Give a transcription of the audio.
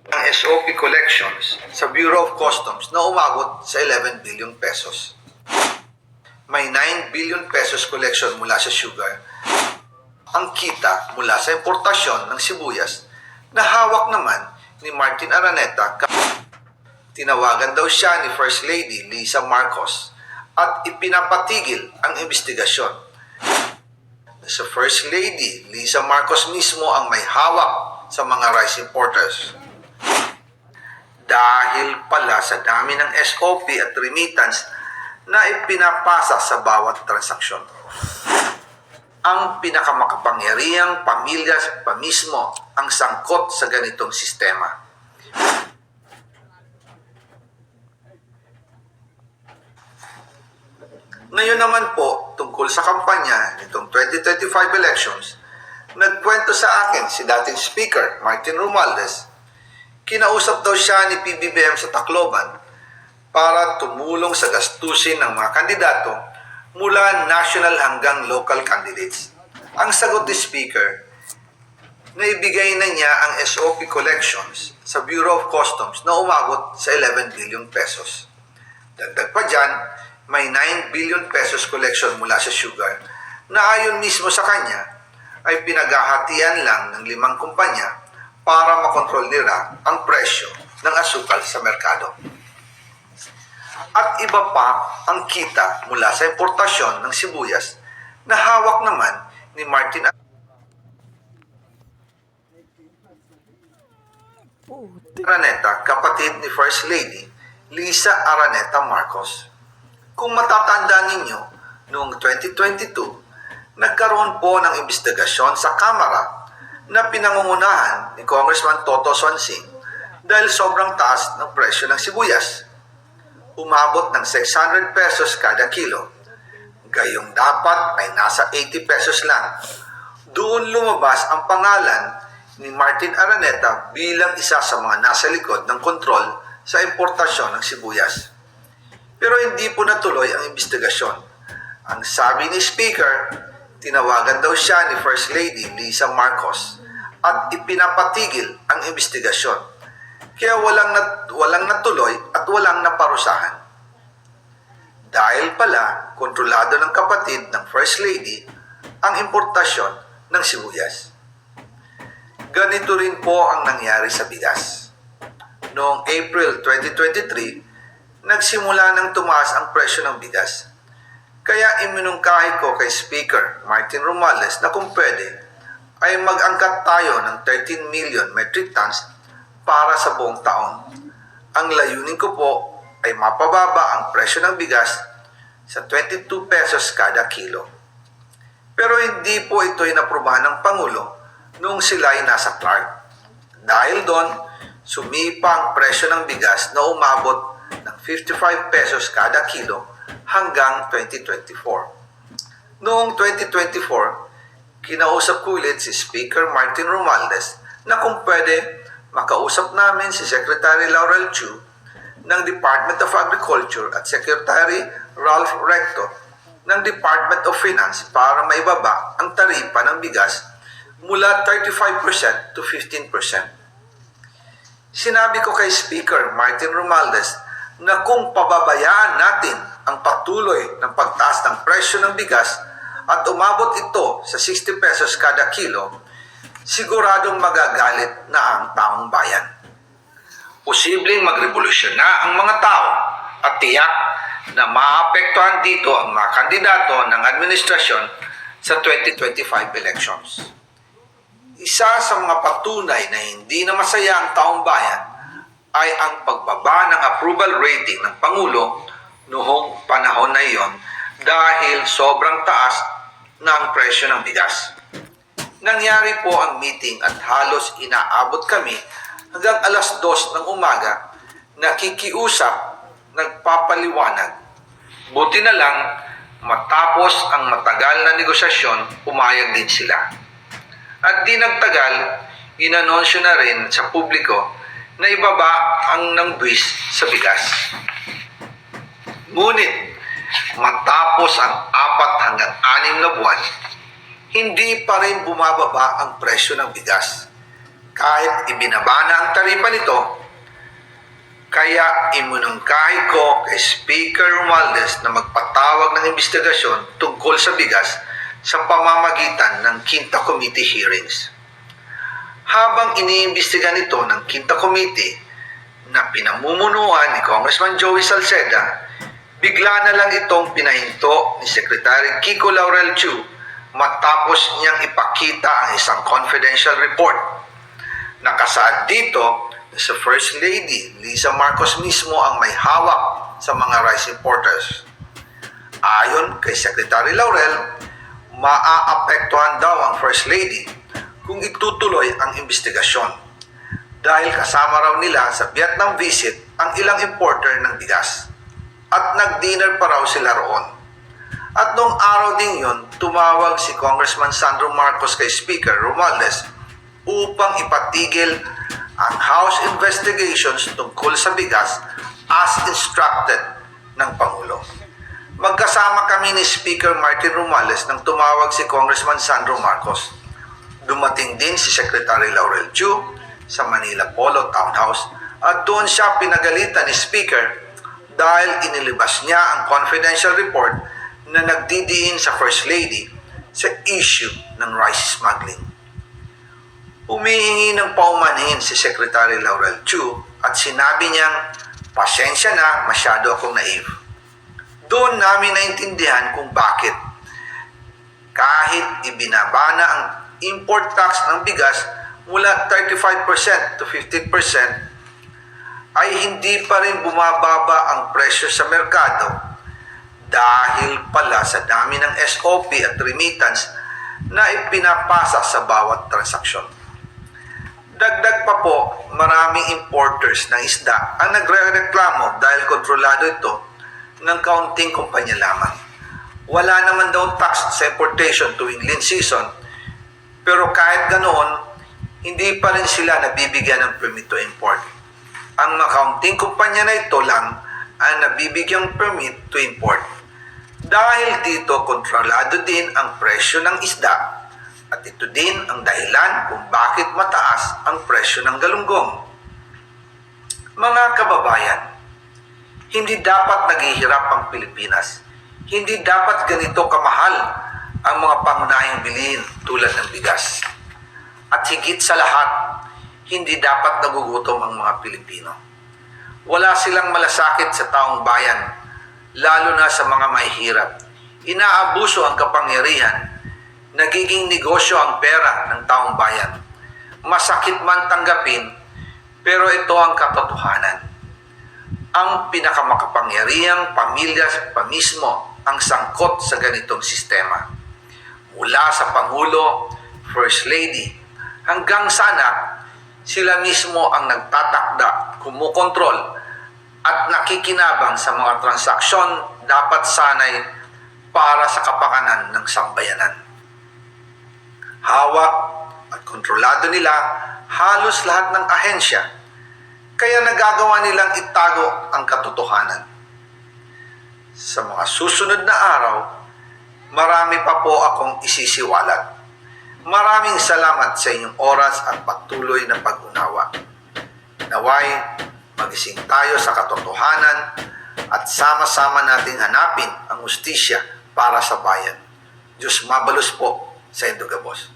ang SOP collections sa Bureau of Customs na umabot sa 11 billion pesos. May 9 billion pesos collection mula sa sugar. Ang kita mula sa importasyon ng sibuyas na hawak naman ni Martin Araneta. Tinawagan daw siya ni First Lady Lisa Marcos at ipinapatigil ang investigasyon. Sa First Lady Lisa Marcos mismo ang may hawak sa mga rice importers. Dahil pala sa dami ng SOP at remittance na ipinapasa sa bawat transaksyon. Ang pinakamakapangyarihang pamilya pa mismo ang sangkot sa ganitong sistema. Ngayon naman po, tungkol sa kampanya nitong 2025 elections, nagkwento sa akin si dating Speaker Martin Romualdez. Kinausap daw siya ni PBBM sa Tacloban para tumulong sa gastusin ng mga kandidato mula national hanggang local candidates. Ang sagot ni Speaker, naibigay na niya ang SOP collections sa Bureau of Customs na umabot sa 11 billion pesos. Dagdag pa dyan, may 9 billion pesos collection mula sa sugar na ayon mismo sa kanya ay pinaghahatian lang ng 5 kumpanya para makontrol nila ang presyo ng asukal sa merkado. At iba pa ang kita mula sa importasyon ng sibuyas na hawak naman ni Martin Araneta, kapatid ni First Lady Lisa Araneta Marcos. Kung matatandaan ninyo, noong 2022, nagkaroon po ng investigasyon sa Kamara na pinangungunahan ni Congressman Toto Swansing dahil sobrang taas ng presyo ng sibuyas. Umabot ng 600 pesos kada kilo. Gayong dapat ay nasa 80 pesos lang. Doon lumabas ang pangalan ni Martin Araneta bilang isa sa mga nasa likod ng kontrol sa importasyon ng sibuyas. Pero hindi po natuloy ang investigasyon. Ang sabi ni Speaker, tinawagan daw siya ni First Lady Lisa Marcos at ipinapatigil ang investigasyon. Kaya walang natuloy at walang naparusahan. Dahil pala, kontrolado ng kapatid ng First Lady ang importasyon ng sibuyas. Ganito rin po ang nangyari sa bigas. Noong April 2023, nagsimula nang tumaas ang presyo ng bigas. Kaya iminungkahi ko kay Speaker Martin Romualdez na kung pwede ay mag-angkat tayo ng 13 million metric tons para sa buong taon. Ang layunin ko po ay mapababa ang presyo ng bigas sa 22 pesos kada kilo. Pero hindi po ito inaprubahan ng Pangulo noong sila ay nasa Clark. Dahil doon, sumipa ang presyo ng bigas na umabot ng 55 pesos kada kilo hanggang 2024. Noong 2024, kinausap ko ulit si Speaker Martin Romualdez na kung pwede makausap namin si Secretary Laurel Chu ng Department of Agriculture at Secretary Ralph Recto ng Department of Finance para maibaba ang taripa ng bigas mula 35% to 15%. Sinabi ko kay Speaker Martin Romualdez na kung pababayaan natin ang patuloy ng pagtaas ng presyo ng bigas at umabot ito sa 60 pesos kada kilo, siguradong magagalit na ang taong bayan. Posibleng magrevolusyon na ang mga tao at tiyak na maapektuhan dito ang mga kandidato ng administrasyon sa 2025 elections. Isa sa mga patunay na hindi na masaya ang taong bayan ay ang pagbaba ng approval rating ng Pangulo noong panahon na iyon dahil sobrang taas ng presyo ng bigas. Nangyari po ang meeting at halos inaabot kami hanggang alas 2 ng umaga, nakikiusap, nagpapaliwanag. Buti na lang, matapos ang matagal na negosasyon, pumayag din sila. At di nagtagal, inanunsyo na rin sa publiko na ibaba ang ng buwis sa bigas. Ngunit, matapos ang 4 hanggang 6 na buwan, hindi pa rin bumababa ang presyo ng bigas. Kahit ibinaba na ang taripa nito, kaya iminungkahi ko kay Speaker Romualdez na magpatawag ng investigasyon tungkol sa bigas sa pamamagitan ng Quinta Committee hearings. Habang iniimbestiga nito ng Quinta Committee na pinamumunuan ni Congressman Joey Salceda, bigla na lang itong pinahinto ni Secretary Kiko Laurel Chu matapos niyang ipakita ang isang confidential report. Nakasaad dito na sa First Lady Lisa Marcos mismo ang may hawak sa mga rice importers. Ayon kay Secretary Laurel, maaapektuhan daw ang First Lady kung itutuloy ang investigasyon dahil kasama raw nila sa Vietnam visit ang ilang importer ng bigas at nag-dinner pa raw sila roon. At noong araw din yon, tumawag si Congressman Sandro Marcos kay Speaker Romualdez upang ipatigil ang House investigations tungkol sa bigas as instructed ng Pangulo. Magkasama kami ni Speaker Martin Romualdez nang tumawag si Congressman Sandro Marcos. Dumating din si Secretary Laurel Chu sa Manila Polo Townhouse at doon siya pinagalitan ni Speaker dahil inilabas niya ang confidential report na nagdidiin sa First Lady sa issue ng rice smuggling. Humihingi ng paumanhin si Secretary Laurel Chu at sinabi niyang, "Pasensya na, masyado akong naive." Doon namin naintindihan kung bakit. Kahit ibinaba na ang import tax ng bigas mula 35% to 15%, ay hindi pa rin bumababa ang presyo sa merkado dahil pala sa dami ng SOP at remittance na ipinapasa sa bawat transaksyon. Dagdag pa po, maraming importers ng isda ang nagre-reklamo dahil kontrolado ito ng kaunting kumpanya lamang. Wala naman daw tax sa importation tuwing lean season, pero kahit ganoon, hindi pa rin sila nabibigyan ng permit to import. Ang makaunting kumpanya na ito lang ang nabibigyang permit to import. Dahil dito, kontrolado din ang presyo ng isda at ito din ang dahilan kung bakit mataas ang presyo ng galunggong. Mga kababayan, hindi dapat naghihirap ang Pilipinas. Hindi dapat ganito kamahal ang mga pangunahing bilihin tulad ng bigas. At higit sa lahat, hindi dapat nagugutom ang mga Pilipino. Wala silang malasakit sa taong bayan, lalo na sa mga mahihirap. Inaabuso ang kapangyarihan. Nagiging negosyo ang pera ng taong bayan. Masakit man tanggapin, pero ito ang katotohanan. Ang pinakamakapangyarihang pamilya pa mismo ang sangkot sa ganitong sistema. Mula sa Pangulo, First Lady, hanggang sa anak, sila mismo ang nagtatakda, kumukontrol, at nakikinabang sa mga transaksyon dapat sanay para sa kapakanan ng sambayanan. Hawak at kontrolado nila halos lahat ng ahensya, kaya nagagawa nilang itago ang katotohanan. Sa mga susunod na araw, marami pa po akong isisiwalat. Maraming salamat sa inyong oras at patuloy na pag-unawa. Naway, magising tayo sa katotohanan at sama-sama nating hanapin ang hustisya para sa bayan. Diyos mabalos po sa Indogabos.